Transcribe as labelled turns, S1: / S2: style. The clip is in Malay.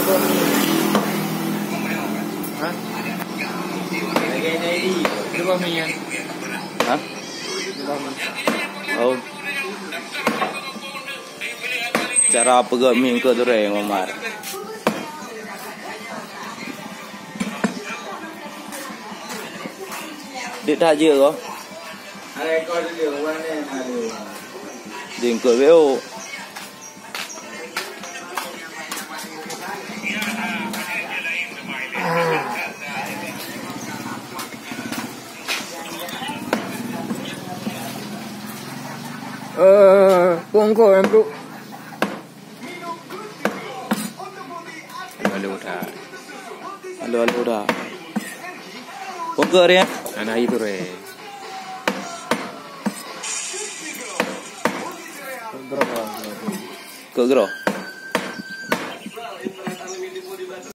S1: Hah? Di bawah minyak.
S2: Hah?
S1: Di bawah minyak.
S2: Oh. Cara pegang mie ke tu yang Omar. Dia tak je kau.
S1: Ada ekor dia, warna ada.
S2: Dia ikut veo.
S1: Pungko yang bro.
S3: Halo dah.
S2: Halo dah. Pokok dia.
S3: Anak itu re.
S1: Berapa?
S2: Kau gerak.